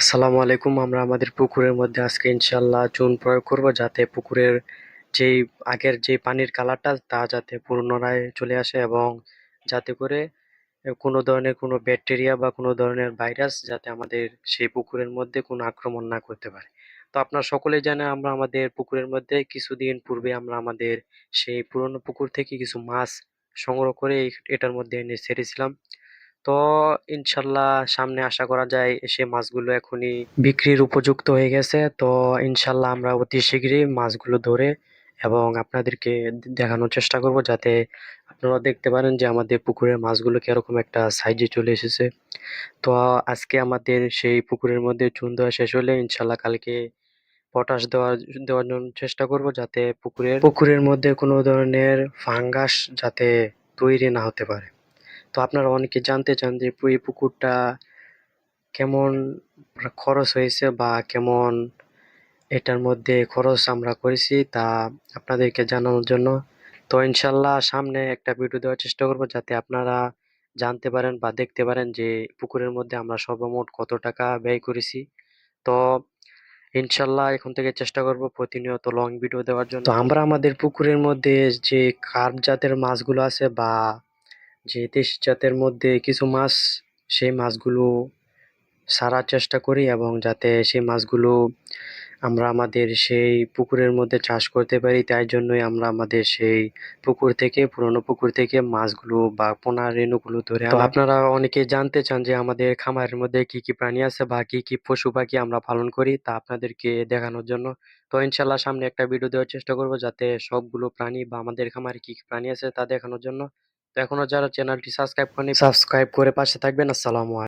আসসালামু আলাইকুম। আমরা আমাদের পুকুরের মধ্যে আজকে ইনশাল্লাহ চুন প্রয়োগ করব, যাতে পুকুরের যেই আগের যে পানির কালারটা তা যাতে পুনরায় চলে আসে, এবং যাতে করে কোনো ধরনের কোনো ব্যাকটেরিয়া বা কোনো ধরনের ভাইরাস যাতে আমাদের সেই পুকুরের মধ্যে কোনো আক্রমণ না করতে পারে। তো আপনারা সকলেই জানেন, আমরা আমাদের পুকুরের মধ্যে কিছুদিন পূর্বে আমরা আমাদের সেই পুরনো পুকুর থেকে কিছু মাছ সংগ্রহ করে এটার মধ্যে এনে ছেড়েছিলাম। তো ইনশাল্লাহ সামনে আশা করা যায় সে মাছগুলো এখনই বিক্রির উপযুক্ত হয়ে গেছে। তো ইনশাল্লাহ আমরা অতি শীঘ্রই মাছগুলো ধরে এবং আপনাদেরকে দেখানোর চেষ্টা করব, যাতে আপনারা দেখতে পারেন যে আমাদের পুকুরের মাছগুলো কিরকম একটা সাইজে চলে এসেছে। তো আজকে আমাদের সেই পুকুরের মধ্যে চুন দেওয়া শেষ হলে ইনশাল্লাহ কালকে পটাশ দেওয়ার জন্য চেষ্টা করব, যাতে পুকুরের মধ্যে কোনো ধরনের ফাঙ্গাস যাতে তৈরি না হতে পারে। তো আপনারা অনেকে জানতে চান যে এই পুকুরটা কেমন খরচ হয়েছে বা কেমন এটার মধ্যে খরচ আমরা করেছি, তা আপনাদেরকে জানানোর জন্য। তো ইনশাল্লাহ সামনে একটা ভিডিও দেওয়ার চেষ্টা করব, যাতে আপনারা জানতে পারেন বা দেখতে পারেন যে পুকুরের মধ্যে আমরা সর্বমোট কত টাকা ব্যয় করেছি। তো ইনশাল্লাহ এখন থেকে চেষ্টা করব প্রতিনিয়ত লং ভিডিও দেওয়ার জন্য। তো আমরা আমাদের পুকুরের মধ্যে যে কার্প জাতের মাছগুলো আছে বা যে দেশি জাতের মধ্যে কিছু মাছ, সেই মাছগুলো ছাড়ার চেষ্টা করি, এবং যাতে সেই মাছগুলো আমরা আমাদের সেই পুকুরের মধ্যে চাষ করতে পারি। তাই জন্যই আমরা আমাদের সেই পুরনো পুকুর থেকে মাছগুলো বা পোনা রেণুগুলো ধরে আনা। তো আপনারা অনেকে জানতে চান যে আমাদের খামারের মধ্যে কি কি প্রাণী আছে বা কি কি পশু পাখি আমরা পালন করি, তা আপনাদেরকে দেখানোর জন্য। তো ইনশাল্লাহ সামনে একটা ভিডিও দেওয়ার চেষ্টা করব, যাতে সবগুলো প্রাণী বা আমাদের খামারে কি কি প্রাণী আছে তা দেখানোর জন্য। তো এখনো যারা চ্যানেলটি সাবস্ক্রাইব করেনি, সাবস্ক্রাইব করে পাশে থাকবেন। আসসালামু আলাইকুম।